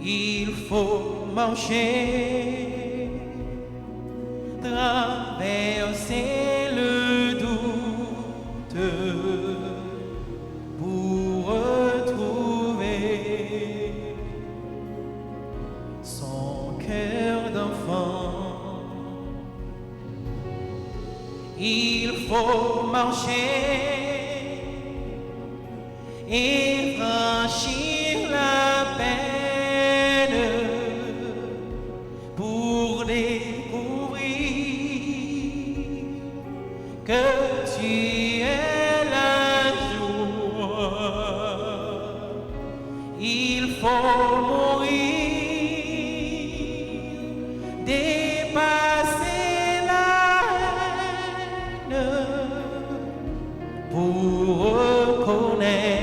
il faut marcher, traverser le doute pour retrouver son cœur d'enfant. Il faut marcher et franchir la peine pour découvrir que tu es la joie. Il faut mourir, dépasser la haine pour reconnaître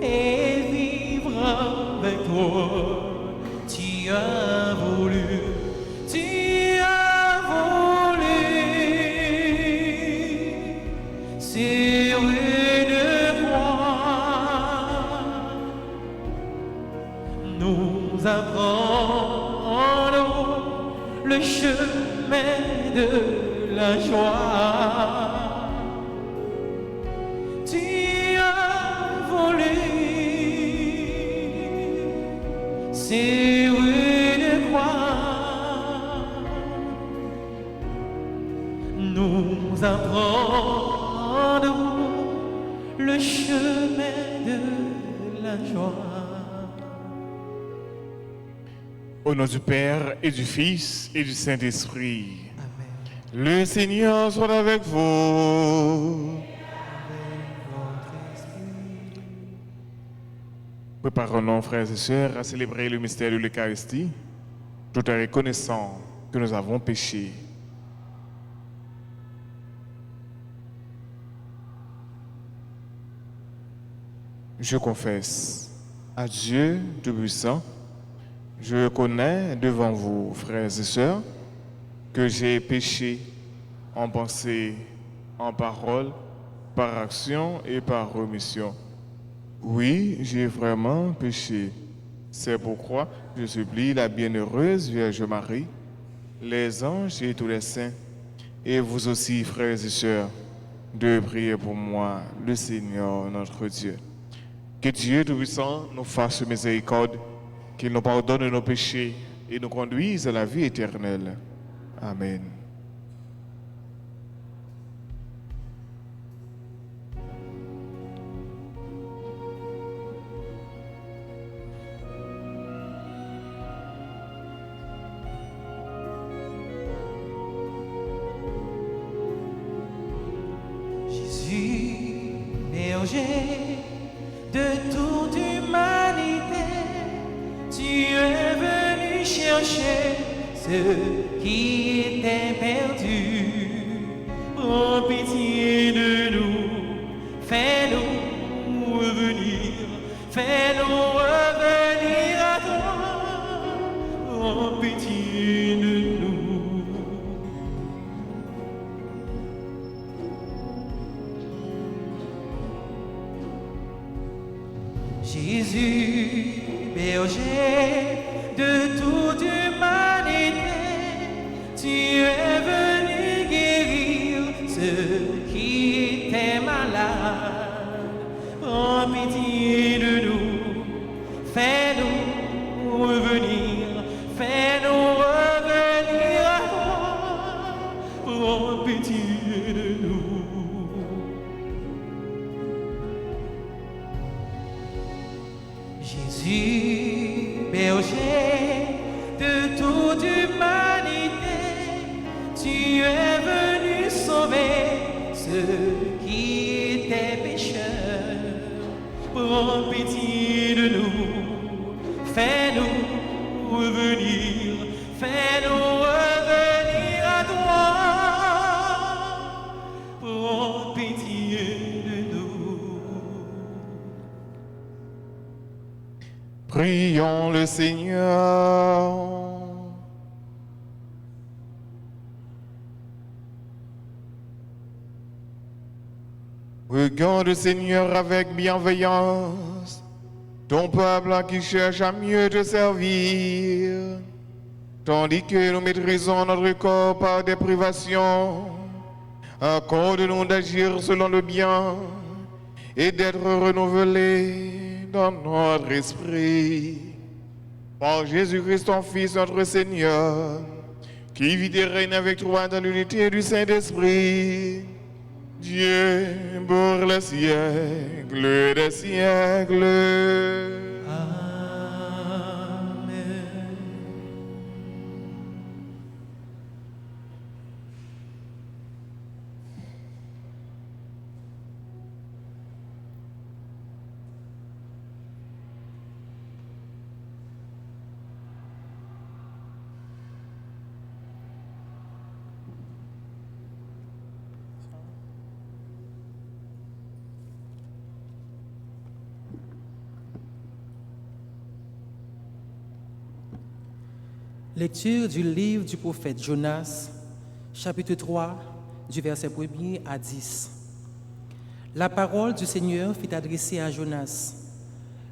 et vivre avec toi. Tu as voulu sur une croix nous apprendre le chemin de la joie. Sur une croix, nous apprendre le chemin de la joie. Au nom du Père et du Fils et du Saint-Esprit. Amen. Le Seigneur soit avec vous. Préparons-nous, frères et sœurs, à célébrer le mystère de l'Eucharistie, tout en reconnaissant que nous avons péché. Je confesse à Dieu Tout-Puissant, je reconnais devant vous, frères et sœurs, que j'ai péché en pensée, en parole, par action et par omission. Oui, j'ai vraiment péché. C'est pourquoi je supplie la bienheureuse Vierge Marie, les anges et tous les saints, et vous aussi, frères et sœurs, de prier pour moi, le Seigneur notre Dieu. Que Dieu Tout-Puissant nous fasse miséricorde, qu'il nous pardonne nos péchés et nous conduise à la vie éternelle. Amen. Berger de toute humanité, tu es venu chercher ceux qui étaient perdus. Oh, pitié de nous, fais-nous revenir, fais-nous revenir à toi. Oh, pitié de nous. Jésus, berger de toute humanité, tu es venu guérir ceux qui étaient malades. Prends pitié de nous, fais-nous revenir, fais-nous revenir à toi. Prends pitié de nous. Jésus, berger de toute humanité, tu es venu sauver ceux qui étaient pécheurs. Prends pitié de nous, fais-nous revenir, fais-nous revenir à toi. Prends pitié de nous. Prions le Seigneur. Regarde, Seigneur, avec bienveillance ton peuple qui cherche à mieux te servir, tandis que nous maîtrisons notre corps par des privations. Accorde-nous d'agir selon le bien et d'être renouvelés dans notre esprit. Par Jésus-Christ, ton Fils, notre Seigneur, qui vit et règne avec toi dans l'unité du Saint-Esprit, Dieu pour les siècles des siècles. Amen. Lecture du livre du prophète Jonas, chapitre 3, du verset 1er à 10. La parole du Seigneur fut adressée à Jonas.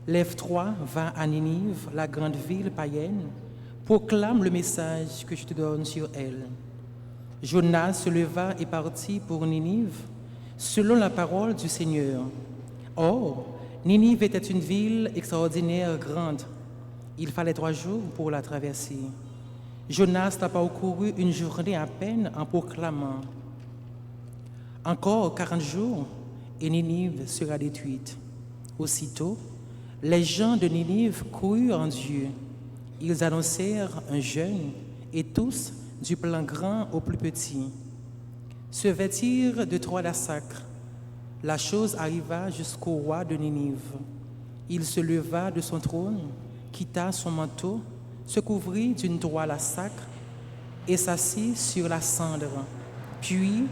Lève-toi, va à Ninive, la grande ville païenne, proclame le message que je te donne sur elle. Jonas se leva et partit pour Ninive, selon la parole du Seigneur. Or, Ninive était une ville extraordinaire grande. Il fallait 3 jours pour la traverser. Jonas n'a pas parcouru une journée à peine en proclamant « Encore 40 jours et Ninive sera détruite. » Aussitôt, les gens de Ninive crurent en Dieu. Ils annoncèrent un jeûne et tous, du plus grand au plus petit, se vêtirent de toiles à sacre. La chose arriva jusqu'au roi de Ninive. Il se leva de son trône, quitta son manteau, se couvrit d'une toile à sacre et s'assit sur la cendre. Puis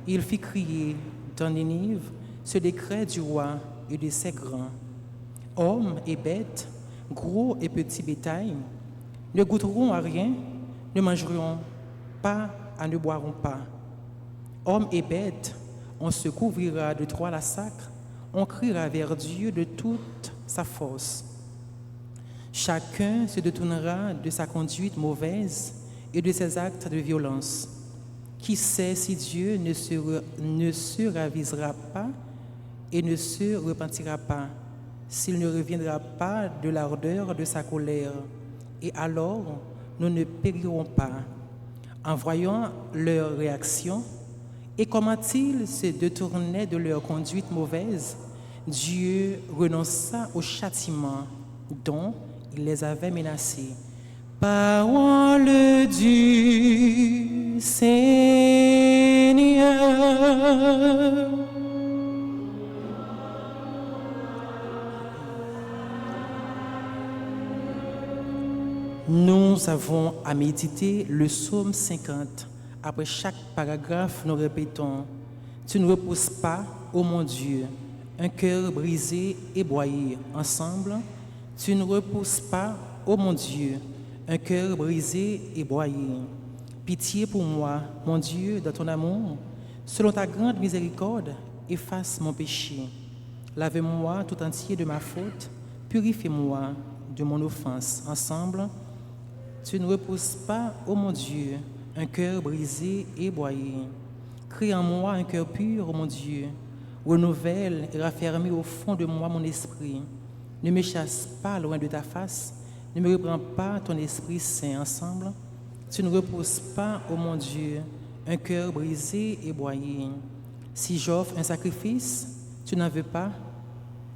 il fit crier dans Ninive ce décret du roi et de ses grands. Hommes et bêtes, gros et petits bétail, ne goûteront à rien, ne mangeront pas, ne boiront pas. Hommes et bêtes, on se couvrira de toile à sacre, on criera vers Dieu de toute sa force. Chacun se détournera de sa conduite mauvaise et de ses actes de violence. Qui sait si Dieu ne se ravisera pas et ne se repentira pas, s'il ne reviendra pas de l'ardeur de sa colère, et alors nous ne périrons pas. En voyant leur réaction, et comment ils se détournaient de leur conduite mauvaise, Dieu renonça au châtiment dont il les avait menacés. Parole du Seigneur. Nous avons à méditer le psaume 50. Après chaque paragraphe, nous répétons « Tu ne repousses pas, ô mon Dieu, un cœur brisé et broyé. » Ensemble, « Tu ne repousses pas, ô mon Dieu, un cœur brisé et broyé. » Pitié pour moi, mon Dieu, dans ton amour, selon ta grande miséricorde, efface mon péché. Lave-moi tout entier de ma faute, purifie-moi de mon offense. Ensemble, tu ne repousses pas, ô mon Dieu, un cœur brisé et broyé. Crée en moi un cœur pur, ô mon Dieu. Renouvelle et raffermis au fond de moi mon esprit. Ne me chasse pas loin de ta face, ne me reprends pas ton Esprit Saint. Ensemble, tu ne repousses pas, ô mon Dieu, un cœur brisé et broyé. Si j'offre un sacrifice, tu n'en veux pas,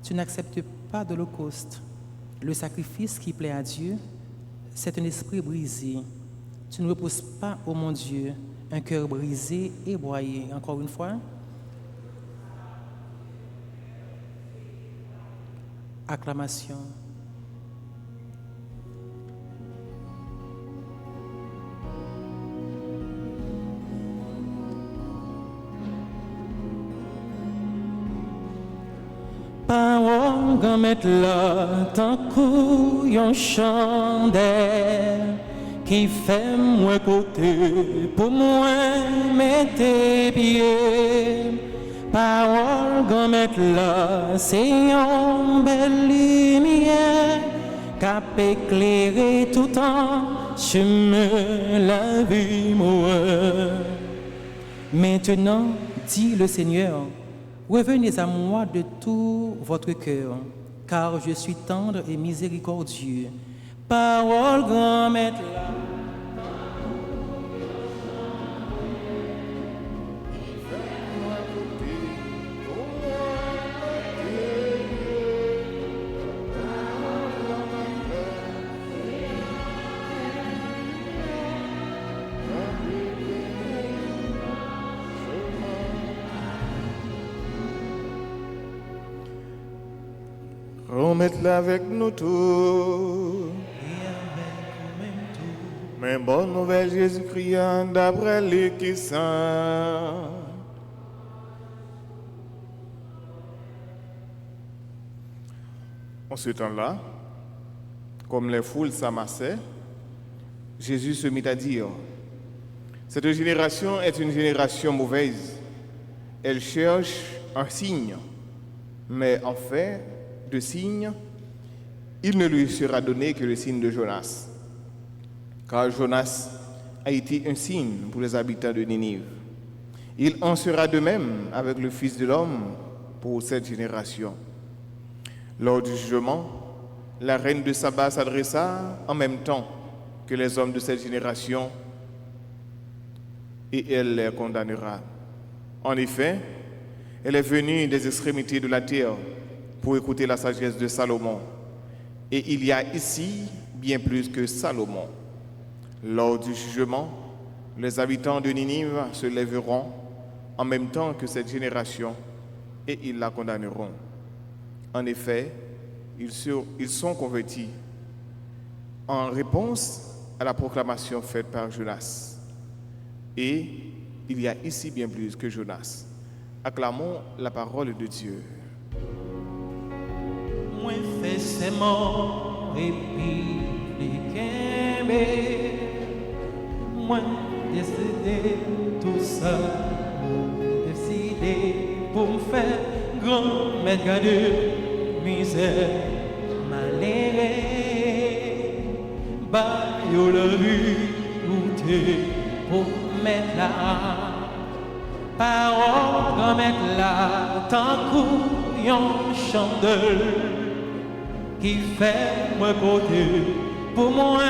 tu n'acceptes pas d'holocauste. Le sacrifice qui plaît à Dieu, c'est un esprit brisé. Tu ne repousses pas, ô mon Dieu, un cœur brisé et broyé. Encore une fois. Acclamation. Parole grand mettre là, tant qu'on chandelle qui fait moi côté pour moi mettre pieds. Parole grand mettre là, c'est une belle lumière cap éclairé tout en chemin la vie moi. Maintenant, dit le Seigneur, revenez à moi de tout votre cœur, car je suis tendre et miséricordieux. Parole grand maître. Remettez-la avec nous tous. Mais bonne nouvelle Jésus-Christ d'après les qui saint. En ce temps-là, comme les foules s'amassaient, Jésus se mit à dire, cette génération est une génération mauvaise. Elle cherche un signe, mais en fait, de signe, il ne lui sera donné que le signe de Jonas. Car Jonas a été un signe pour les habitants de Ninive. Il en sera de même avec le Fils de l'homme pour cette génération. Lors du jugement, la reine de Saba s'adressa en même temps que les hommes de cette génération et elle les condamnera. En effet, elle est venue des extrémités de la terre pour écouter la sagesse de Salomon. Et il y a ici bien plus que Salomon. Lors du jugement, les habitants de Ninive se lèveront en même temps que cette génération et ils la condamneront. En effet, ils sont convertis en réponse à la proclamation faite par Jonas. Et il y a ici bien plus que Jonas. Acclamons la parole de Dieu. Moi fais ses morts et puis les quémés. Moi décidé tout ça, décidé pour me faire grand maître de misère maléré. Bah yo la vie goûter pour mettre là. Parole grand mettre là, tant couillon chandelle qui fait moi côté pour moi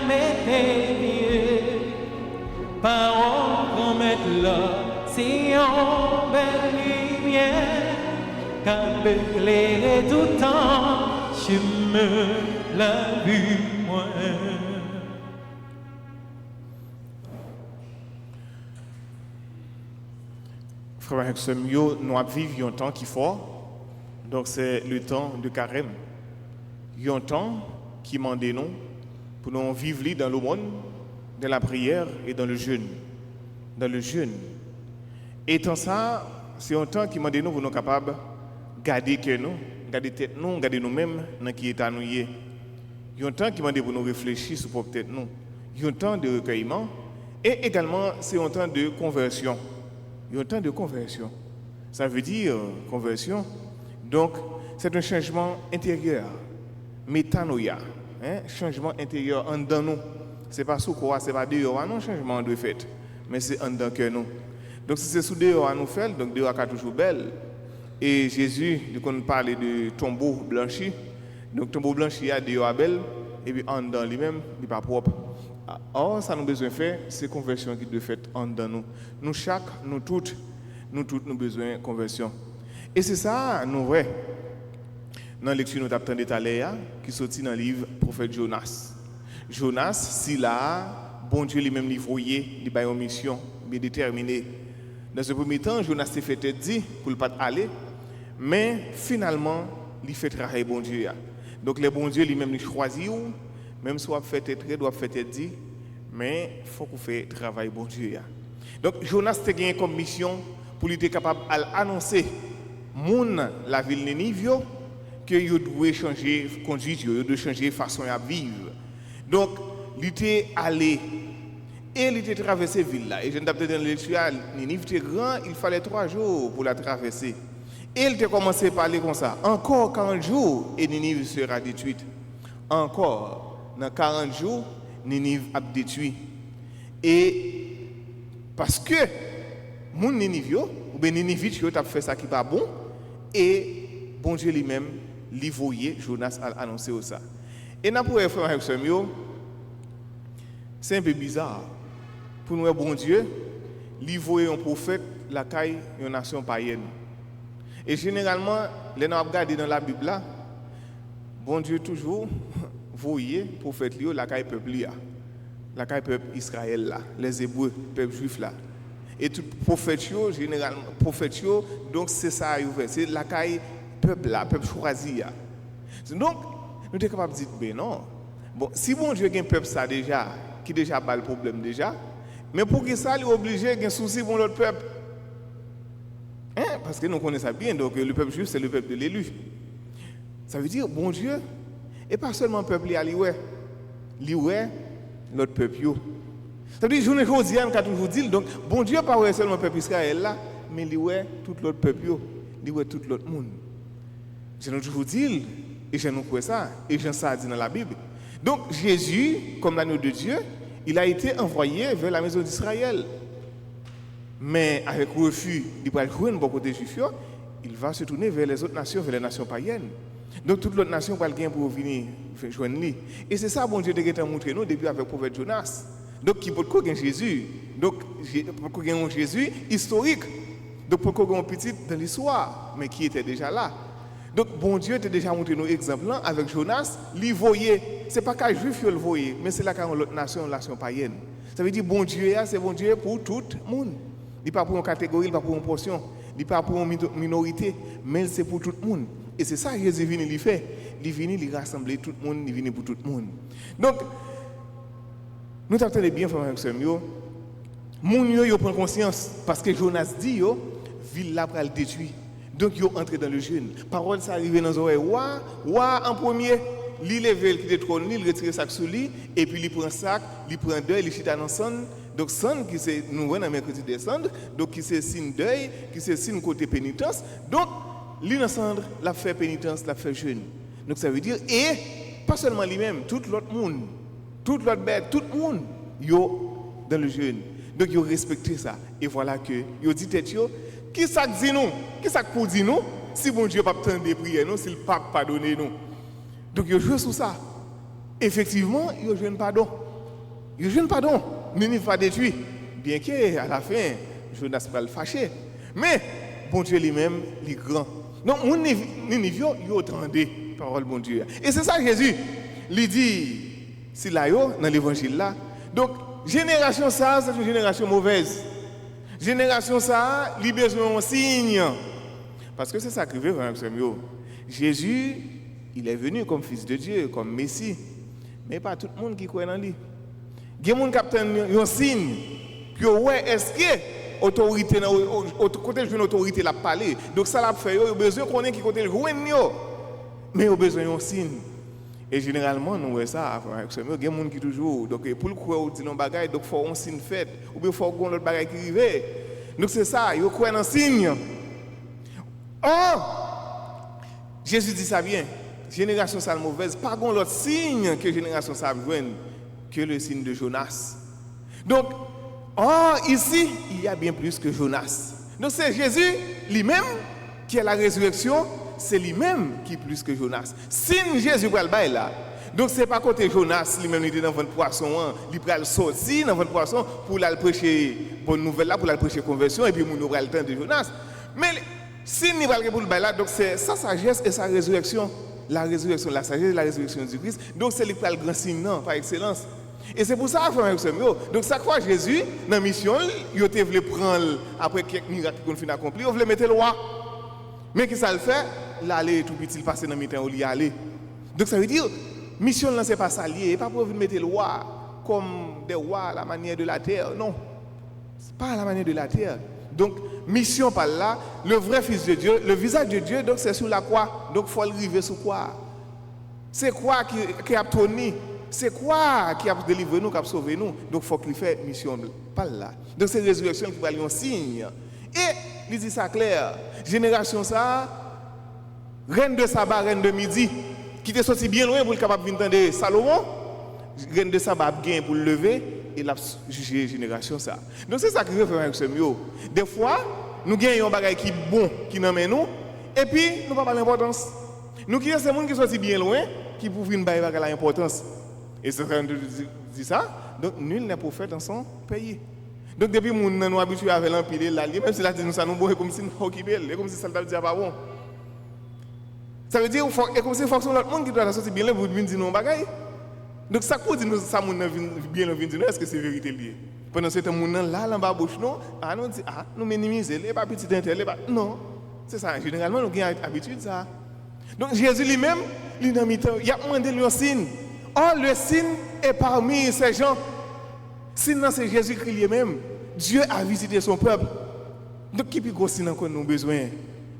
mettre pieds. Parole qu'on mette là, c'est en belle lumière, qu'à éclairer tout temps, chemin la vue moi. Frères et sœurs, nous vivons un temps qui est fort, donc c'est le temps de carême. Il y a un temps qui m'a demandé nous pour nous vivre dans le monde, dans la prière et dans le jeûne. Dans le jeûne. Et tant ça, c'est un temps qui m'a demandé nous pour nous capables de garder que nous, garder tête nous, garder nous-mêmes dans qui est à nous. Il y a un temps qui m'a demandé pour nous réfléchir sur notre tête nous. Il y a un temps de recueillement et également c'est un temps de conversion. Il y a un temps de conversion. Ça veut dire conversion. Donc, c'est un changement intérieur. Métanoïa. Changement intérieur en dedans nous. Ce n'est pas sous quoi, ce n'est pas dehors, non, changement de fait. Mais c'est en dedans que nous. Donc, si c'est sous dehors à nous faire, donc dehors est toujours belle. Et Jésus, quand on parle de tombeau blanchi, donc tombeau blanchi a dehors belle, et puis en dedans lui-même, il n'est pas propre. Or, ça nous besoin de faire, c'est conversion qui doit faire en dedans nous. Nous chaque, nous toutes, nous besoin de conversion. Et c'est ça, nous vrai. Dans la lecture, nous avons entendu qui sortit dans le livre prophète Jonas. Jonas, si là, bon Dieu lui-même lui voyait, il a une mission bien déterminée. Dans ce premier temps, Jonas s'est fait dire pour ne pas aller, mais finalement, il fait travailler bon Dieu. Donc, le bon Dieu lui-même lui choisit, même si on fait être, doit faire être dit, mais il faut qu'on fasse travail bon Dieu. Donc, Jonas a gagné comme mission pour être capable d'annoncer la ville de Ninive que vous devez changer conduite, vous devez changer façon de vivre. Donc, il était allé et il était traversé la ville là. Et je ne t'ai pas dit dans l'électoral, Ninive était grand, il fallait 3 jours pour la traverser. Et il a commencé à parler comme ça. Encore 40 jours et Ninive sera détruite. encore, dans 40 jours, Ninive a détruit. Et parce que mon Ninive, ou bien Ninive, a fait ça qui n'est pas bon, et bon Dieu lui-même, lui voyait, Jonas a annoncé ça. Et nous pouvons faire avec ce mieux, c'est un peu bizarre. Pour nous, bon Dieu, lui voyait un prophète, la caille, une nation païenne. Et généralement, les gens regardent dans la Bible là, bon Dieu toujours voyait prophète Lio, la caille peuple là, la caille peuple Israël là, les Hébreux, peuple juif là. Et tout prophète généralement prophète donc c'est ça c'est la caille peuple là, peuple choisi là. Donc nous sommes capables de dire ben non. Bon, si bon Dieu a un peuple ça déjà qui déjà pas le problème déjà, mais pour que ça il est obligé de souci pour l'autre peuple. Parce que nous connaissons ça bien, donc le peuple juif, c'est le peuple de l'élu. Ça veut dire, bon Dieu, et pas seulement le peuple, l'oué, l'autre peuple. Ça veut dire, je ne dis pas toujours dit, donc bon Dieu, pas seulement le peuple Israël là, mais l'oué, tout l'autre peuple, l'oué, tout l'autre monde. Je ne toujours dit, et je ne crois ça, et je ça dit dans la Bible. Donc Jésus, comme l'agneau de Dieu, il a été envoyé vers la maison d'Israël. Mais avec refus, il va jouer un bon côté juif, il va se tourner vers les autres nations, vers les nations païennes. Donc toute l'autre nation va gagner pour venir joindre lui. Et c'est ça, bon Dieu, de montrer nous depuis avec le prophète Jonas. Donc qui peut gagner Jésus. Donc pour gagner un Jésus historique. Donc pour gagner un petit dans l'histoire, mais qui était déjà là. Donc bon Dieu t'a déjà montré nos exemples avec Jonas. Lui voyait, c'est pas qu'un juif le voyait, mais c'est là qu'à l'autre nation, la nation païenne. Ça veut dire bon Dieu, c'est bon Dieu pour tout le monde. Il n'est pas pour une catégorie, il n'est pas pour une portion, il n'est pas pour une minorité, mais c'est pour tout le monde. Et c'est ça que Jésus vient lui faire. Il vient lui rassembler tout le monde, il vient pour tout le monde. Donc, nous attendons bien, frères et sœurs, mon yo prend conscience, parce que Jonas dit, la ville là pour le détruire. Donc, ils entrent dans le jeûne. Parole, ça arrive dans les oreilles. En premier, il lève le détrône, il retire sac sous lui, et puis il prend sac, il prend deuil, il chute dans le sang. Donc, sang qui c'est, nous voyons dans mercredi des cendres, donc qui c'est signe deuil, qui c'est signe côté pénitence. Donc, l'innocendre, la fait pénitence, la fait jeûne. Donc, ça veut dire, et pas seulement lui-même, tout l'autre monde, toute l'autre bête, tout le monde, yo dans le jeûne. Donc, ils respectent ça. Et voilà que, ils dit tête yo, qui ça dit nous? Qui ça pour dire nous? Si bon Dieu n'a pas de prière, nous, s'il n'a pas pardonné nous. Donc, ils jouent sur ça. Effectivement, ils jouent pardon. Ils jouent pardon. Ninive va détruire. Bien qu'à la fin, Jonas va le fâcher. Mais, bon Dieu lui-même, il est grand. Donc, Ninive, il entendait la parole de bon Dieu. Et c'est ça Jésus. Il dit, si là, dans l'évangile là. Donc, génération ça, c'est une génération mauvaise. Génération ça, il a besoin d'un signe. Parce que c'est ça qui veut, Jésus, il est venu comme fils de Dieu, comme Messie. Mais pas tout le monde qui croit en lui. Il y a des gens qui ont un signe. Puis, ouais, est-ce que l'autorité, côté de l'autorité l'a parlé. Donc, ça l'a fait, il a besoin qu'on ait qui côté le joindre. Mais il a besoin d'un signe. Et généralement, nous voyons ça. Il y a des gens qui toujours. Donc, pour le croire, on dit non bagaille, donc il faut un signe fait. Ou bien il faut qu'on l'autre bagaille qui arrive. Donc, c'est ça, il croit dans un signe. Oh! Jésus dit ça bien. Génération ça mauvaise, pas qu'on l'autre signe que génération ça besoin que le signe de Jonas. Donc, ici, il y a bien plus que Jonas. Donc, c'est Jésus lui-même qui est la résurrection, c'est lui-même qui est plus que Jonas. Signe Jésus va le bail là. Donc, ce n'est pas côté Jonas, lui-même, il était dans votre poisson, il va le sortir dans votre poisson pour aller prêcher bonne nouvelle là, pour aller prêcher conversion, et puis il va le temps de Jonas. Mais, signe il va le pour le bail là, donc c'est sa sagesse et sa résurrection. La résurrection, la sagesse, la résurrection du Christ. Donc, c'est le grand signe, non, par excellence. Et c'est pour ça que donc chaque fois Jésus, dans la mission, il voulait prendre, après quelques miracles qu'on finit accomplir, il voulait mettre le roi. Mais qui ça le fait? L'aller tout petit, il passe dans le temps où il y aller. Donc ça veut dire, mission là, c'est pas ça lié, pas pour mettre le roi comme des rois à la manière de la terre, non. C'est pas à la manière de la terre. Donc, mission par là, le vrai Fils de Dieu, le visage de Dieu, donc c'est sur la croix. Donc il faut arriver sur quoi? C'est quoi qui a tourné? C'est quoi qui a délivré nous, qui a sauvé nous? Donc il faut qu'il fasse mission par là. Donc c'est la résurrection qui va lui un signe. Et il dit ça clair. Génération ça, reine de sabbat, reine de midi. qui était sorti bien loin pour le capable de venir Salomon, grain de sabbat gain pour le lever et la juger génération ça. Donc c'est ça qui veut faire avec ce mieux. Des fois, nous gagnons un bagage qui est bon, qui nous mène nous, et puis nous pas l'importance. Nous qui sommes des gens qui sont bien loin, qui pour venir bailler l'importance. Et c'est ça dit ça. Donc nul n'est prophète dans son pays. Donc depuis nous nous habitués avec l'empile l'allié, même si là nous ça nous bon comme si nous occupé, comme si ça ne dit pas bon. Ça veut dire et comme si fonction l'autre monde qui doit sortir bien là pour venir dire non bagaille. Donc ça pour dire nous ça monde bien là venir dire est-ce que c'est vérité lié. Pendant ce temps monde là en bas bouche non, nous dit nous minimiser les pas petit intel non. C'est ça généralement nous avons habitude ça. Donc Jésus lui-même, il a demandé le signe. Or, le signe est parmi ces gens. Signe, c'est Jésus-Christ lui-même. Dieu a visité son peuple. Donc, qui peut gros signe qu'on a besoin?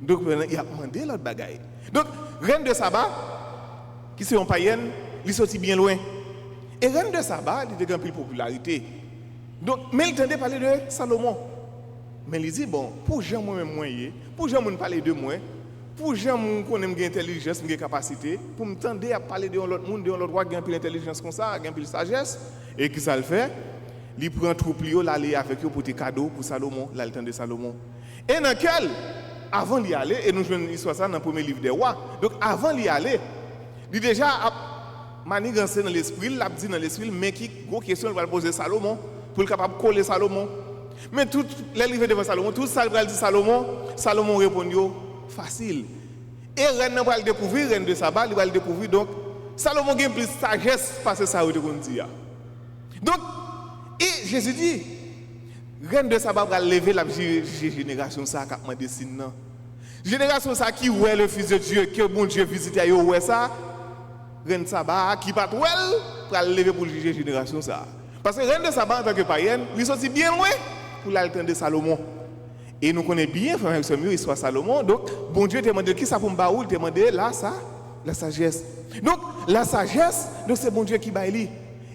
Donc, il a demandé l'autre bagaille. Donc, reine de sabbat, qui c'est un païen, il sorti bien loin. Et reine de sabbat, il a une plus popularité. Donc, mais il tendait à parler de Salomon. Mais il dit, bon, pour gens moi-même moyen, pour gens moi parler de moi, pour gens qui ont une intelligence, une capacité, pour me tendre à parler de l'autre monde, de l'autre roi qui a une intelligence comme ça, qui a une sagesse, et qui ça le fait, il prend troupe lui, l'aller avec eux pour des cadeaux pour Salomon, là le temps de Salomon. Et dans quel, avant d'y aller, et nous jouons l'histoire ça dans le premier livre des rois, donc avant d'y aller, il déjà manigancé dans l'esprit, il a dit dans l'esprit, mais qui, gros question, il va poser Salomon, pour être capable de coller Salomon. Mais tout les livres devant Salomon, tout ça il dit Salomon, Salomon répond facile. Et reine va le découvrir, reine de sabbat, il va le découvrir. Donc, Salomon a plus de sagesse parce que ça veut dire. Donc, et Jésus dit, reine de sabbat va lever la génération ça qui a demandé signe. Génération ça qui ouais le fils de Dieu, que bon Dieu visite à ouais ça, reine de sabbat qui pas well pour lever pour juger génération ça. Parce que reine de sabbat en tant que païenne, il sorti bien loin pour l'attendre Salomon. Et nous connaissons bien, frère ce mieux, histoire Salomon. Donc, bon Dieu te demandé qui ça pour me baoul, te demandé là, ça, la sagesse. Donc, la sagesse, donc c'est bon Dieu qui baille.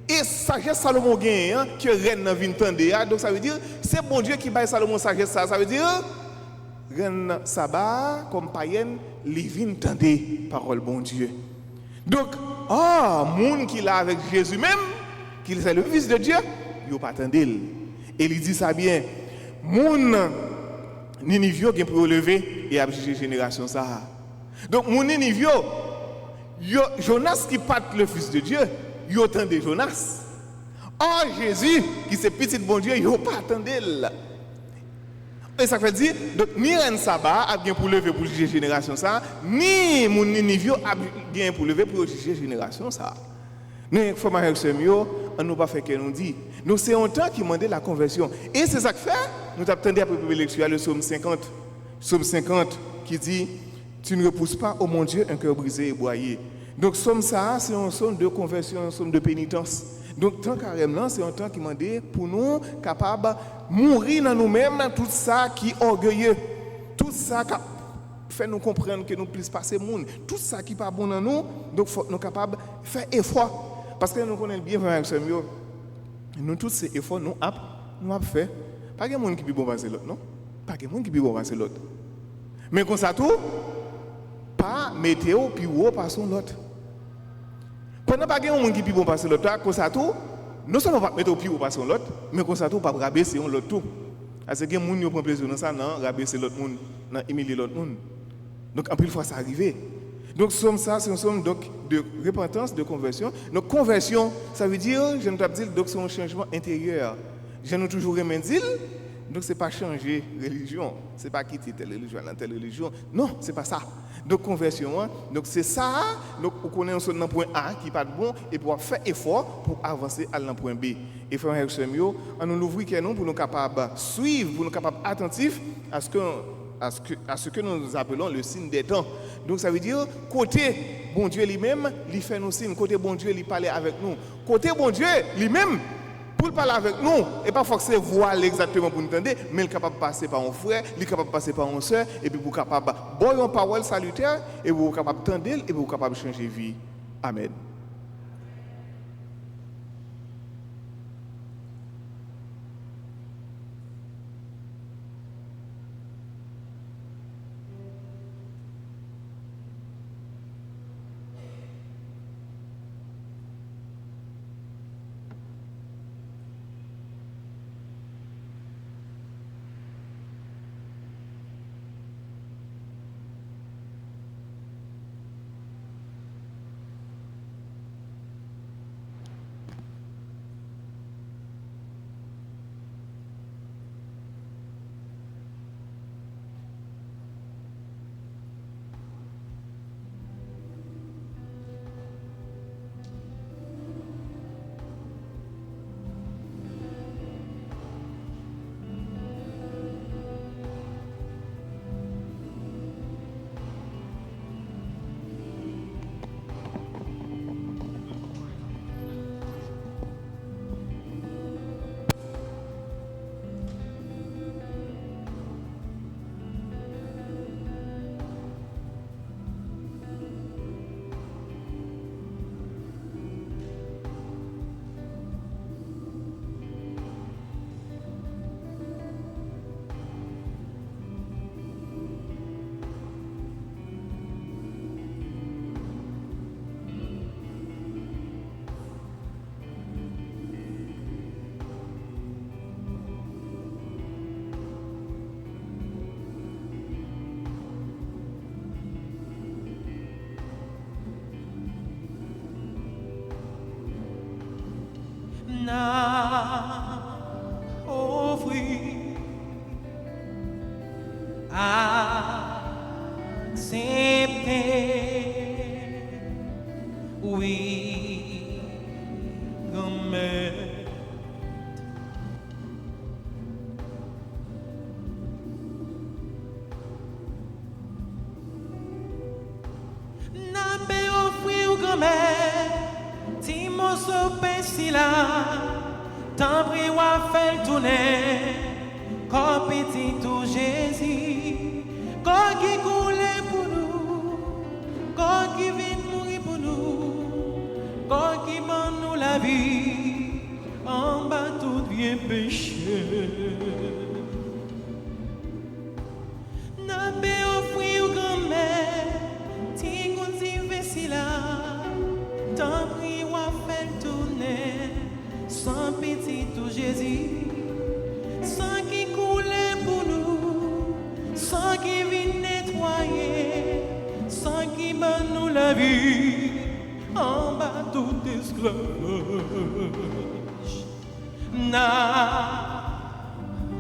Et sagesse Salomon gagne, hein, que reine n'a vient tendre. Donc, ça veut dire, c'est bon Dieu qui baille Salomon sagesse. Ça veut dire, reine sabbat, comme païenne, il vient tendre parole bon Dieu. Donc, monde qui l'a avec Jésus même, qui est le fils de Dieu, il n'a pas attendu. Et il dit ça bien, monde Ninivio qui pour lever et juger génération ça. Donc mon Ninivio, Jonas qui pas le fils de Dieu, il attendait Jonas. Or Jésus qui c'est petit bon Dieu, il pas attendu. Et ça fait dire donc ni reine sabbat a bien pour lever pour juger génération ça, ni mon Ninivio a bien pour lever pour juger génération ça. Mais il faut que ce mieux, on ne pas faire que nous dit. Nous c'est un temps qui demandait la conversion. Et c'est ça que fait. Nous attendons à la lecture le psaume 50. Psaume 50 qui dit tu ne repousses pas, ô mon Dieu, un cœur brisé et broyé. Donc psaume ça, c'est un psaume de conversion, un psaume de pénitence. Donc tant carrément, c'est un temps qui demandait pour nous capables de mourir dans nous-mêmes tout ça qui est orgueilleux. Tout ça qui fait nous comprendre que nous puissions passer le monde. Tout ça qui n'est pas bon dans nous, donc faut nous capables de faire effort. Parce que nous connaissons bien avec ce mieux. Nous tous ces efforts, nous avons fait. Pas de monde qui peut bon passer l'autre, non? Pas de monde qui peut bon passer l'autre. Mais comme ça tout, pas météo puis ou passons l'autre. Pendant pas de monde qui peut bon passer l'autre, comme ça tout, non seulement pas météo puis ou passons l'autre, mais comme ça tout pas rabaisser l'autre tout. Parce que les gens qui prennent plaisir dans ça, non, rabaisser l'autre monde, non, humilier l'autre monde. Donc en plus fois ça arrive. Donc ça, c'est une somme donc, de repentance, de conversion. Donc conversion, ça veut dire, je ne t'ai pas dit, donc c'est un changement intérieur. Je ne toujours rien dire, donc ce n'est pas changer religion, ce n'est pas quitter telle religion dans telle religion. Non, ce n'est pas ça. Donc conversion, hein, donc c'est ça, donc on connaît un seul point A qui n'est pas bon et pour faire effort pour avancer à point B. Et faire un mieux, on nous ouvre pour nous capables de suivre, pour nous capables attentifs à ce que nous appelons le signe des temps. Donc ça veut dire, côté bon Dieu lui-même, il fait nos signes. Côté bon Dieu, il parle avec nous. Côté bon Dieu lui-même, pour parler avec nous, et pas forcément voir exactement pour nous entendre, mais il est capable de passer par un frère, il est capable de passer par une soeur, et puis vous êtes capable de boire une parole salutaire, et vous êtes capable d'entendre, et vous êtes capable de changer de vie. Amen. n'a offert accepter, oui, comme n'a pas offert comme Timo sope si la, tant pris wa fait tourner, comme petit tout Jésus, quand qui coule pour nous, quand qui vient mourir pour nous, quand qui mène nous la vie, en bas tout bien péché. N'a pas offrir grand-mère, Tingo t'y si la, tant pris wa fait tourner, sans petit tout Jésus, sans qui coule pour nous, sans qui vient nettoyer, sans qui mène nous la vie, en bas tout esclavage, n'a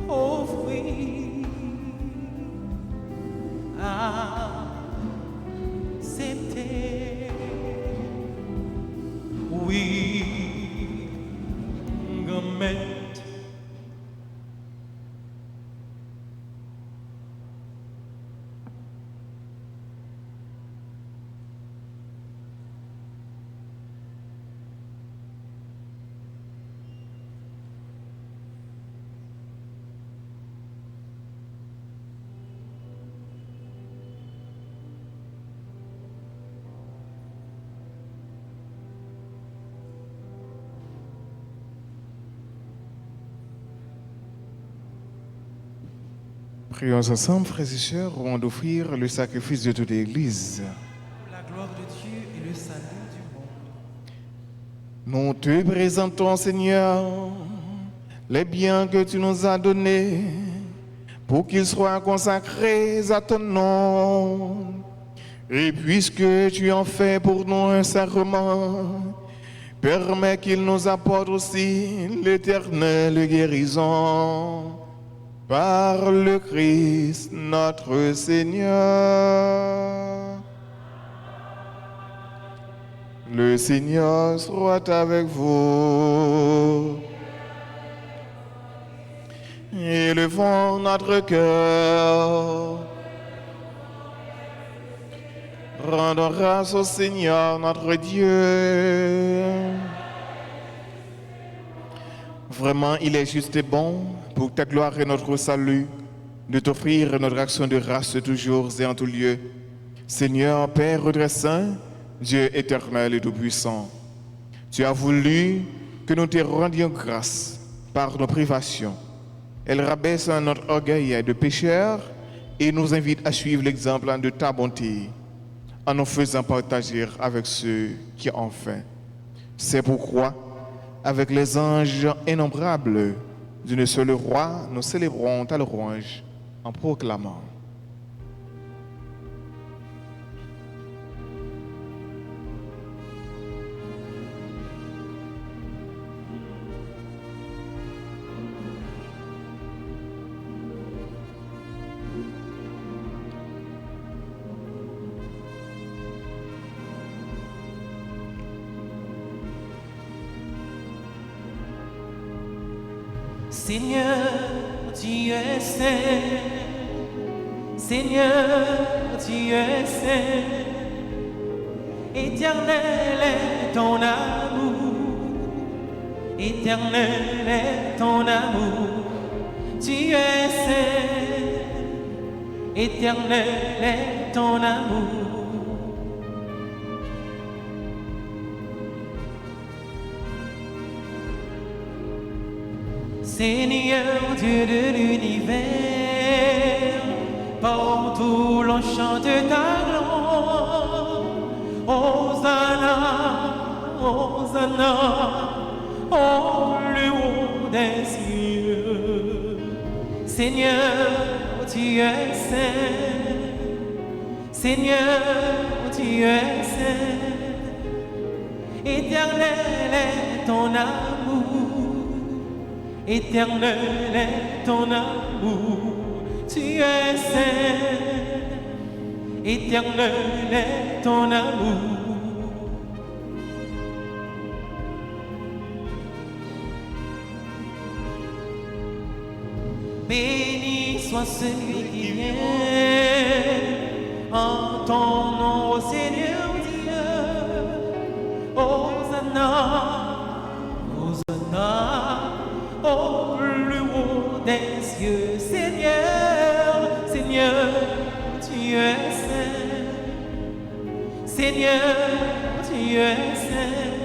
offert accepter, oui, gourmet. Prions ensemble, frères et sœurs, avant d'offrir le sacrifice de toute l'Église. Pour la gloire de Dieu et le salut du monde. Nous te présentons, Seigneur, les biens que tu nous as donnés pour qu'ils soient consacrés à ton nom. Et puisque tu en fais pour nous un sacrement, permets qu'il nous apporte aussi l'éternelle guérison. Par le Christ notre Seigneur. Le Seigneur soit avec vous. Élevons notre cœur. Rendons grâce au Seigneur notre Dieu. Vraiment, il est juste et bon pour ta gloire et notre salut de t'offrir notre action de grâce toujours et en tout lieu. Seigneur, Père très saint, Dieu éternel et tout-puissant, tu as voulu que nous te rendions grâce par nos privations. Elle rabaisse notre orgueil de pécheurs et nous invite à suivre l'exemple de ta bonté en nous faisant partager avec ceux qui ont faim. C'est pourquoi, avec les anges innombrables d'une seule roi, nous célébrons ta louange en proclamant. Seigneur, tu es saint. Seigneur, tu es saint. Éternel est ton amour. Éternel est ton amour. Tu es saint. Éternel est ton amour. Seigneur Dieu de l'univers, partout l'on chante ta gloire. Hosanna, Hosanna, au plus haut des cieux. Seigneur, tu es saint. Seigneur, tu es saint. Éternel est ton amour. Éternel est ton amour, tu es saint. Éternel est ton amour. Béni soit celui qui vient en ton nom, ô Seigneur Dieu. Hosanna, Hosanna, au plus haut des cieux. Seigneur, Seigneur, tu es saint. Seigneur, tu es saint.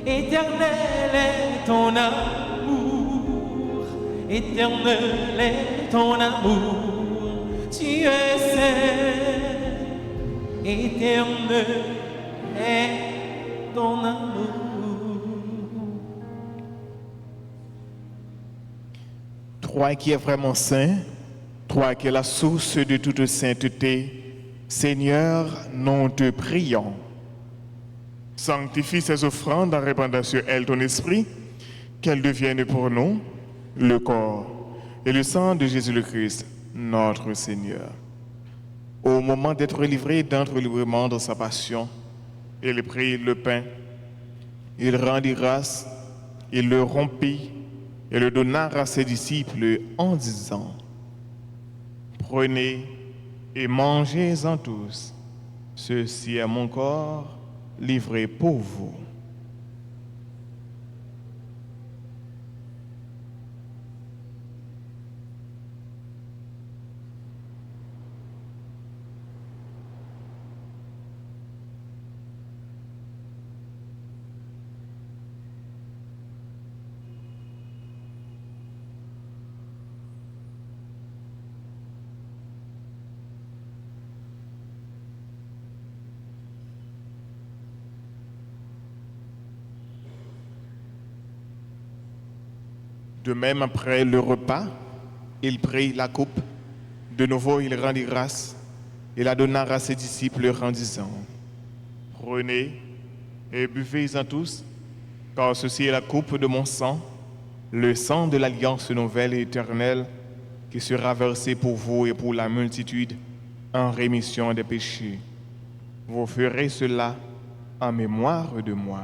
Éternel est ton amour. Éternel est ton amour, tu es saint. Éternel est ton amour. Toi qui es vraiment saint, toi qui es la source de toute sainteté, Seigneur, nous te prions. Sanctifie ces offrandes en répandant sur elles ton esprit, qu'elles deviennent pour nous le corps et le sang de Jésus le Christ, notre Seigneur. Au moment d'être livré d'entre librement dans sa passion, il prit le pain, il rendit grâce, il le rompit et le donna à ses disciples en disant: Prenez et mangez-en tous, ceci est mon corps livré pour vous. De même, après le repas, il prit la coupe. De nouveau, il rendit grâce et la donna à ses disciples en disant: Prenez et buvez-en tous, car ceci est la coupe de mon sang, le sang de l'alliance nouvelle et éternelle, qui sera versé pour vous et pour la multitude en rémission des péchés. Vous ferez cela en mémoire de moi.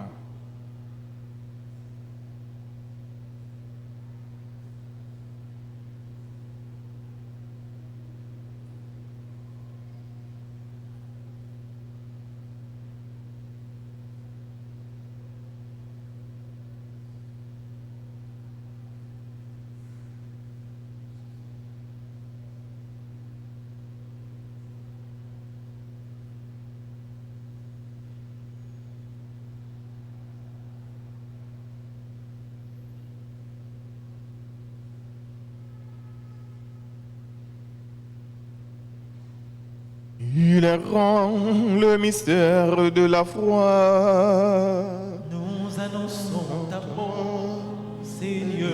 Il est grand le mystère de la foi. Nous annonçons ta mort, Seigneur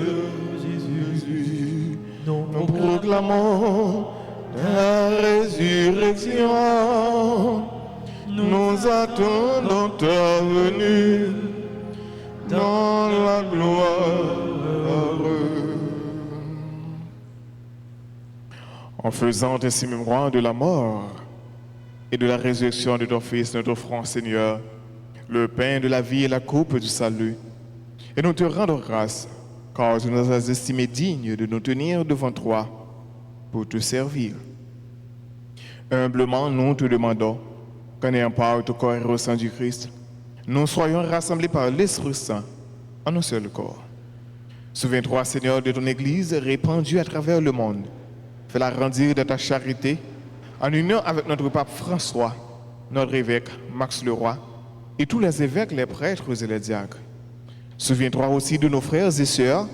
Jésus. Nous proclamons ta résurrection. Nous attendons ta venue dans la gloire. En faisant ainsi mémoire de la mort et de la résurrection de ton Fils, notre offrande, Seigneur, le pain de la vie et la coupe du salut. Et nous te rendons grâce, car tu nous as estimés dignes de nous tenir devant toi pour te servir. Humblement, nous te demandons qu'en ayant part au corps et au sang du Christ, nous soyons rassemblés par l'Esprit Saint en un seul corps. Souviens-toi, Seigneur, de ton Église répandue à travers le monde. Fais-la grandir de ta charité, en union avec notre pape François, notre évêque Max Leroy, et tous les évêques, les prêtres et les diacres. Souviens-toi aussi de nos frères et sœurs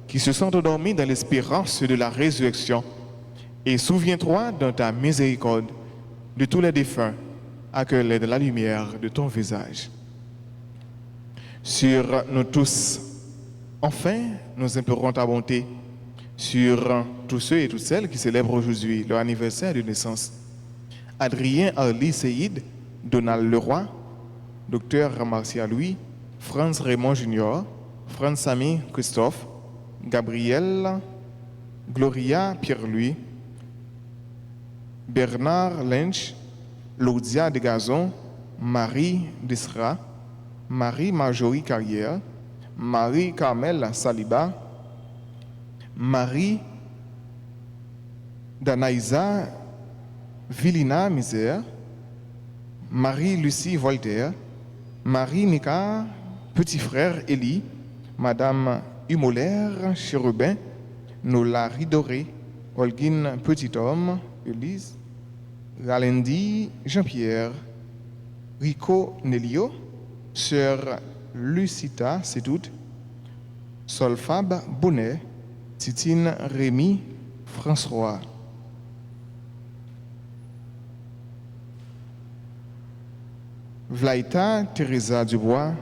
qui se sont endormis dans l'espérance de la résurrection. Et souviens-toi dans ta miséricorde de tous les défunts, accueille-les dans la lumière de ton visage. Sur nous tous, enfin, nous implorons ta bonté sur tous ceux et toutes celles qui célèbrent aujourd'hui leur anniversaire de naissance. Adrien Arli Seyid, Donald Leroy, Dr Marcia Louis, Franz Raymond Jr., Fransamy Christophe, Gabriel, Gloria Pierre-Louis, Bernard Lynch, Laudia Desgazon, Marie Desra, Marie-Marjorie Carrière, Marie-Carmel Saliba, Marie Danaïsa Vilina Misère, Marie-Lucie Voltaire, Marie-Nika Petit Frère Élie, Madame Humolaire Chérubin, Nola Ridoré, Holguine Petit Homme, Élise, Ralendi Jean-Pierre, Rico Nelio, Sœur Lucita Sédoud, Solfab Bonnet, Titine Rémy François. Vlaïta Teresa Dubois,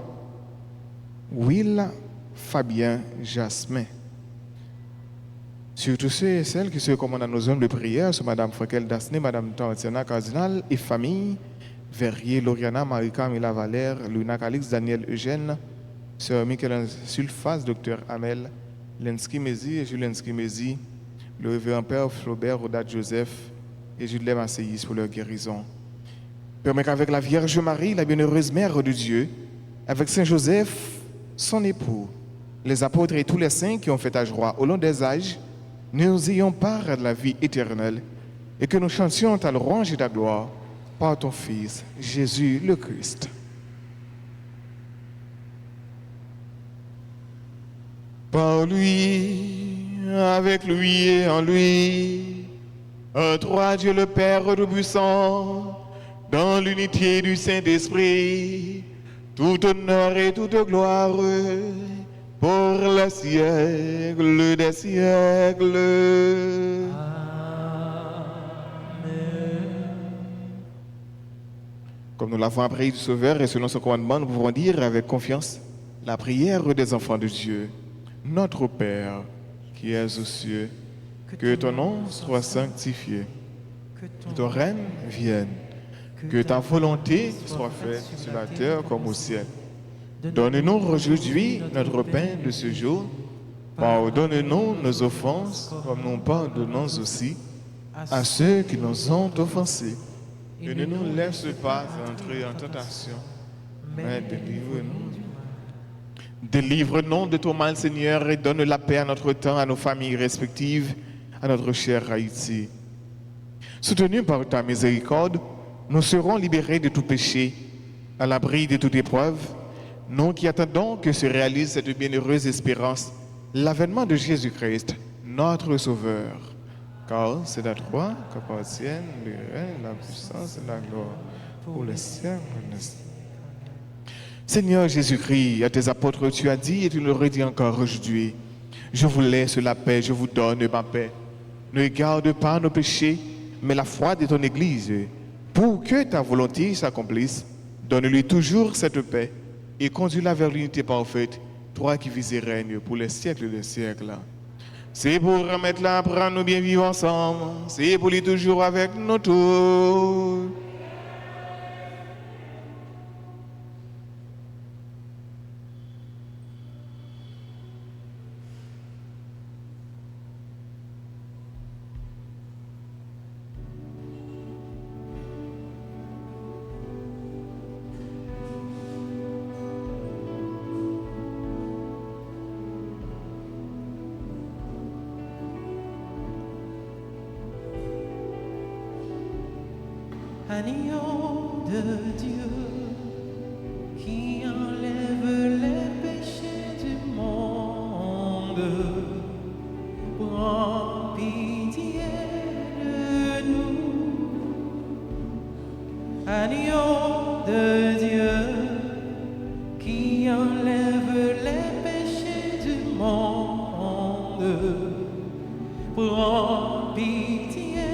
Will Fabien Jasmin. Surtout ceux et celles qui se commandent à nos hommes de prière, sont Madame Frankel Dasné, Madame Tantiana Cardinal et famille, Verrier, Loriana, Marika, Valère, Luna Calix, Daniel Eugène, Sœur Michael Sulfas, Docteur Amel, Lensky Mézi et Julensky Mézi, le révérend Père Flaubert, Rodat Joseph et Jules Masséis pour leur guérison. Permet qu'avec la Vierge Marie, la bienheureuse Mère de Dieu, avec Saint Joseph, son époux, les apôtres et tous les saints qui ont fait âge roi au long des âges, nous ayons part de la vie éternelle et que nous chantions ta louange et ta gloire par ton Fils, Jésus le Christ. Par lui, avec lui et en lui, trois Dieu le Père Tout-Puissant, dans l'unité du Saint-Esprit, tout honneur et toute gloire pour le siècle des siècles. Comme nous l'avons appris du Sauveur et selon son commandement, nous pouvons dire avec confiance la prière des enfants de Dieu. Notre Père, qui es aux cieux, que ton nom soit sanctifié, que ton règne vienne, que ta volonté soit faite sur la terre comme au ciel. Donne-nous aujourd'hui notre pain de ce jour. Pardonne-nous nos offenses, comme nous pardonnons aussi à ceux qui nous ont offensés. Et ne nous laisse pas entrer en tentation, mais délivre-nous. Délivre-nous de ton mal, Seigneur, et donne la paix à notre temps, à nos familles respectives, à notre chère Haïti. Soutenus par ta miséricorde, nous serons libérés de tout péché, à l'abri de toute épreuve, nous qui attendons que se réalise cette bienheureuse espérance, l'avènement de Jésus-Christ, notre Sauveur. Car c'est à toi qu'appartiennent le règne, la puissance et la gloire pour les siècles. Seigneur Jésus-Christ, à tes apôtres, tu as dit et tu le redis encore aujourd'hui, je vous laisse la paix, je vous donne ma paix. Ne garde pas nos péchés, mais la foi de ton Église. Pour que ta volonté s'accomplisse, donne-lui toujours cette paix et conduis-la vers l'unité parfaite, toi qui vis et règnes pour les siècles des siècles. C'est pour remettre là, pour nous bien vivre ensemble, c'est pour lui toujours avec nous tous. Agneau de Dieu qui enlève les péchés du monde, prends pitié de nous. Agneau de Dieu qui enlève les péchés du monde, prends pitié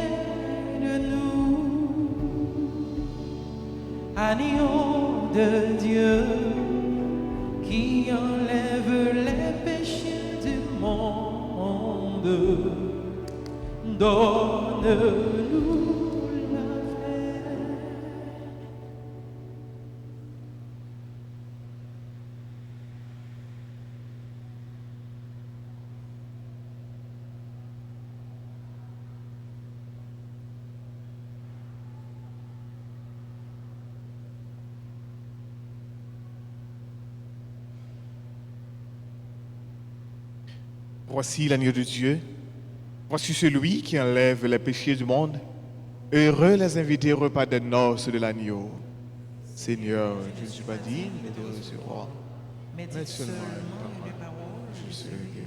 de nous. Agneau de Dieu qui enlève les péchés du monde, donne-nous la paix. Voici l'agneau de Dieu. Voici celui qui enlève les péchés du monde. Heureux les invités au repas de noces de l'agneau. Seigneur, je ne suis pas digne de recevoir. Mais dites seulement une parole, je serai guéri.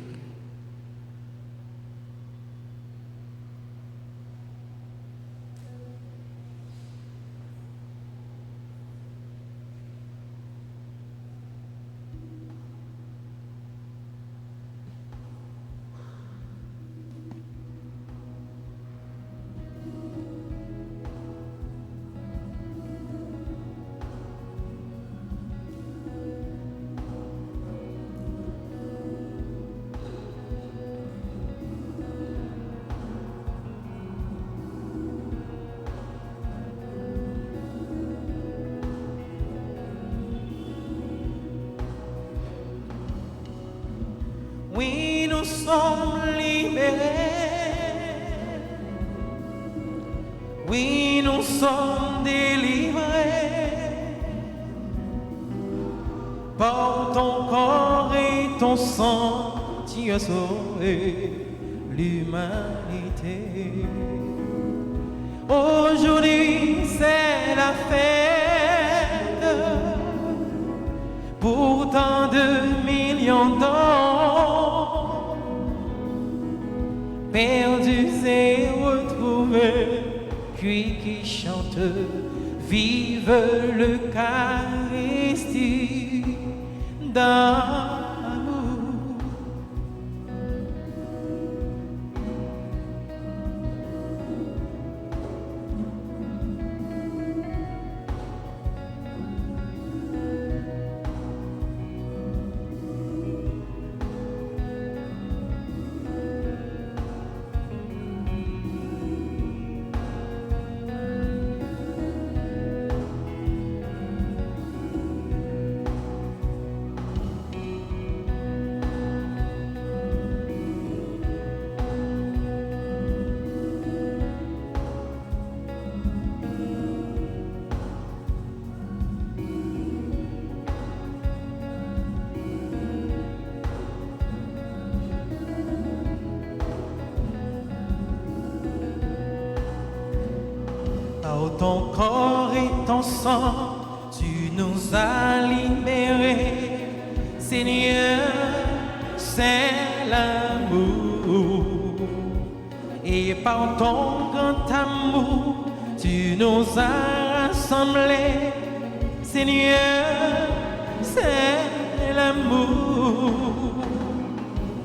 Oui, nous sommes libérés. Oui, nous sommes délivrés. Par ton corps et ton sang, tu as sauvé l'humanité. Aujourd'hui, c'est la fête pour tant de millions d'hommes perdus et retrouvés, puis qui chantent vive l'Eucharistie d'amour. Par ton corps et ton sang, tu nous as libérés. Seigneur, c'est l'amour. Et par ton grand amour, tu nous as rassemblés. Seigneur, c'est l'amour.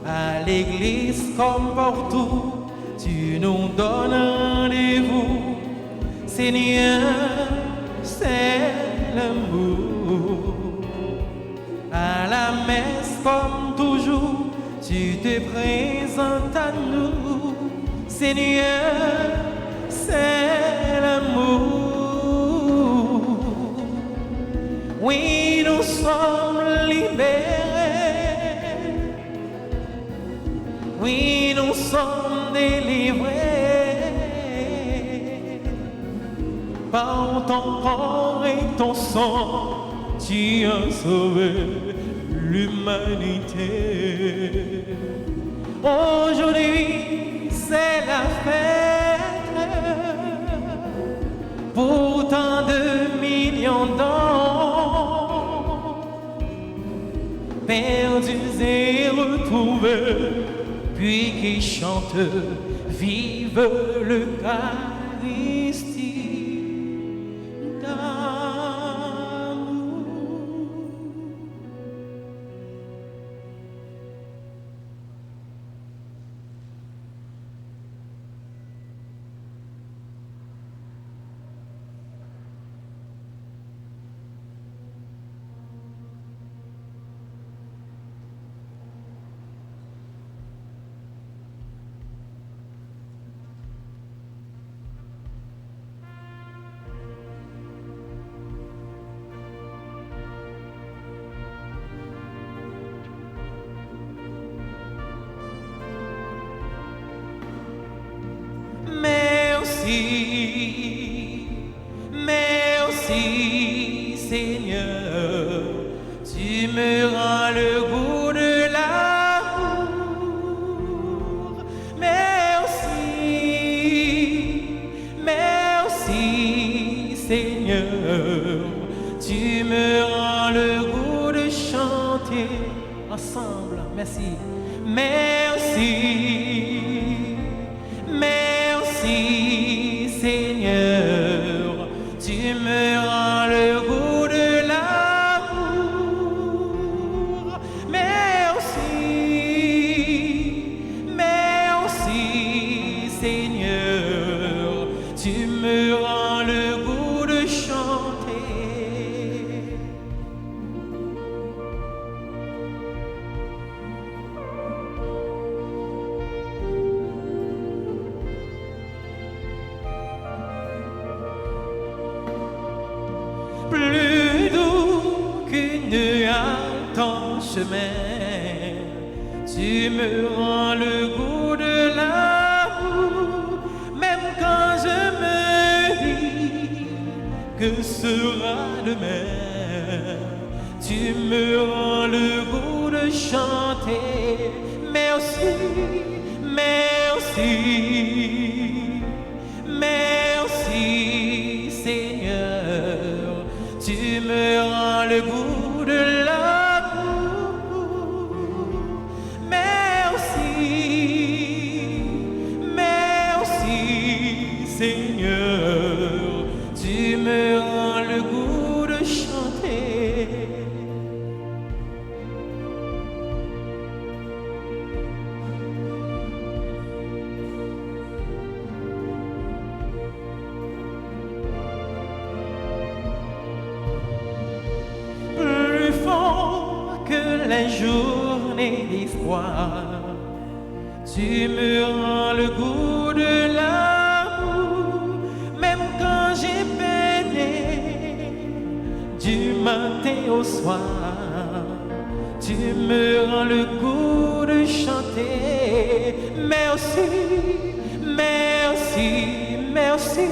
À l'église comme partout, tu nous donnes rendez-vous. Seigneur, c'est l'amour. À la messe comme toujours, tu te présentes à nous. Seigneur, c'est l'amour. Oui, nous sommes libérés. Oui, nous sommes délivrés. Par ton corps et ton sang, tu as sauvé l'humanité. Aujourd'hui, c'est la fête pour tant de millions d'hommes perdus et retrouvés, puis qui chantent vive l'Eucharistie. Merci Seigneur, tu me rends le goût de l'amour. ensemble. Merci. Merci. Merci, Seigneur. Tu me rends le goût de l'amour. Merci. Merci, Seigneur. Tu me rends le goût de chanter. Plus doux qu'une halte en chemin, tu me rends le goût de l'amour, même quand je me dis que sera demain, tu me rends le goût de chanter. Merci, merci, merci, Seigneur. Tu me rends le goût de l'amour. Merci, merci, Seigneur. Tu me rends le goût de chanter. Plus fort que les journées d'espoir, tu me rends le goût de l'amour, même quand j'ai peiné du matin au soir, tu me rends le goût de chanter. Merci, merci, merci,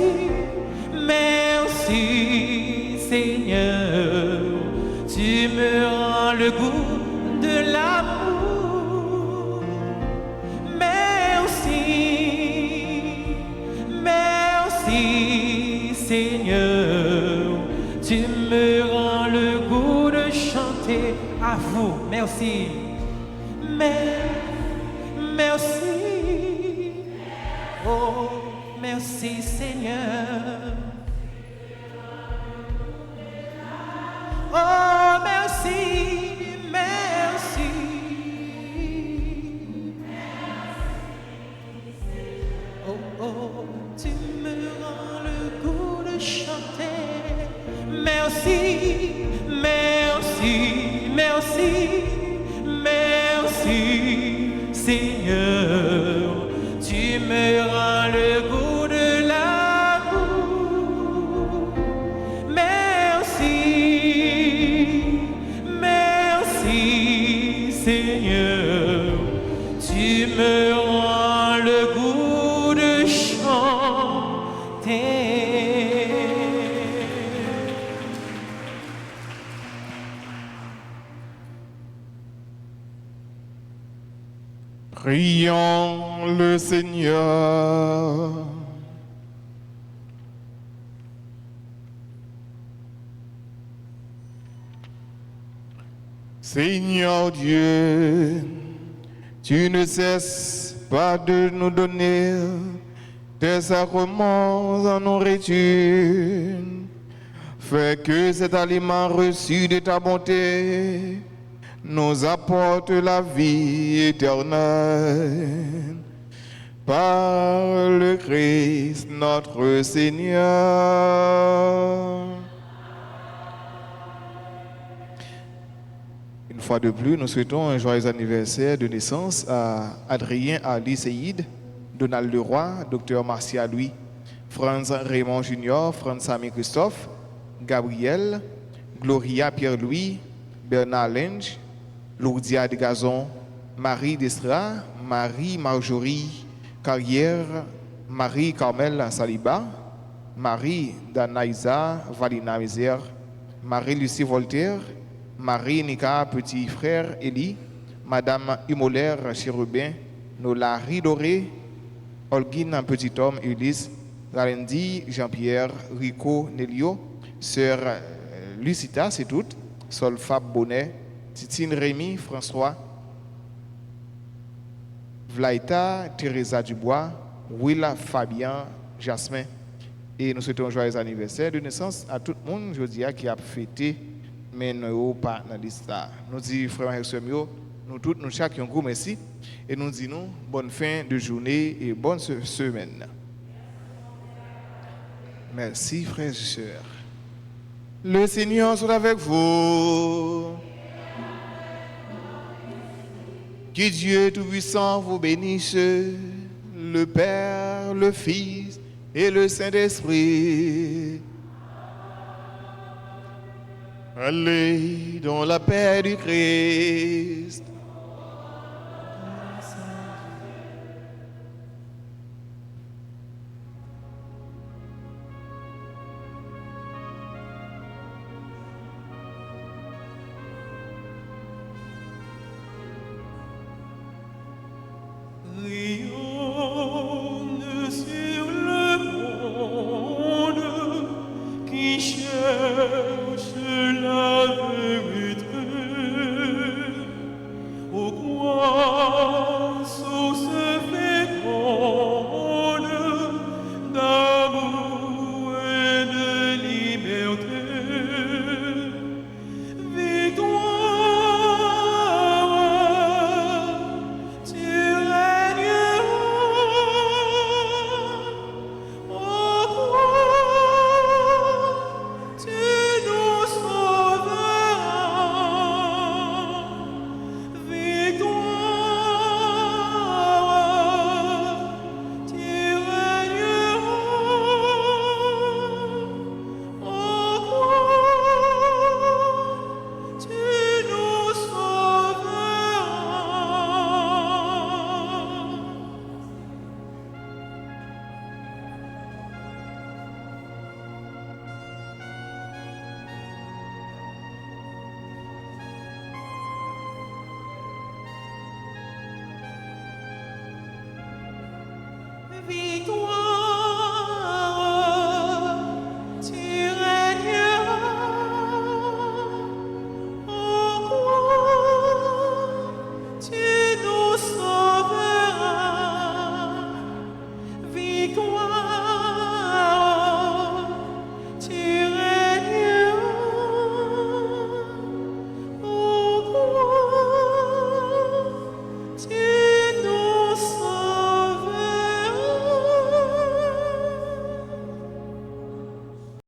merci, Seigneur. Tu me rends le goût de l'amour. Merci, merci, Seigneur. Tu me rends le goût de chanter. À vous, merci. Merci. Oh, merci, Seigneur. Oh, merci, merci. Oh, oh, tu me rends le goût de chanter. Merci, merci, merci, merci, Seigneur. Tu me rends le goût de l'amour. Merci, merci, Seigneur. Tu me rends le goût de chanter. Prions le Seigneur. Seigneur Dieu, tu ne cesses pas de nous donner tes sacrements en nourriture. Fais que cet aliment reçu de ta bonté nous apporte la vie éternelle. Par le Christ notre Seigneur. Une fois de plus, nous souhaitons un joyeux anniversaire de naissance à Adrien Ali Seyid, Donald Leroy, Dr Marcia Louis, Franz Raymond Junior, Franz Samy Christophe, Gabriel, Gloria Pierre-Louis, Bernard Lenge, Lourdia de Gazon, Marie Destra, Marie Marjorie Carrière, Marie Carmel Saliba, Marie Danaïsa Valina Mézère, Marie Lucie Voltaire, Marie Nika Petit Frère Élie, Madame Imoler Chérubin, Nola Ridoré, Holguine Petit Homme Ulysse, Ralendi Jean-Pierre, Rico Nelio, Sœur Lucita, c'est tout, Sol Fab Bonnet, Titine Rémy, François, Vlaita, Teresa Dubois, Willa, Fabien, Jasmin. Et nous souhaitons un joyeux anniversaire de naissance à tout le monde, je dis, qui a fêté, mais nous pas dans l'histoire. Nous disons, frères et sœurs, nous tous, nous chacun, un gros merci. Et nous disons, bonne fin de journée et bonne semaine. Merci, frères et sœurs. Le Seigneur soit avec vous. Que Dieu Tout-Puissant vous bénisse, le Père, le Fils et le Saint-Esprit. Allez dans la paix du Christ. Rayonne sur le monde qui cherche la vérité. Ô quoi source féconde d'amour et de liberté. Victoire, tu règnes. Ô quoi tu nous sauveras. Victoire, tu règneras. Ô quoi tu nous sauveras. Victoire.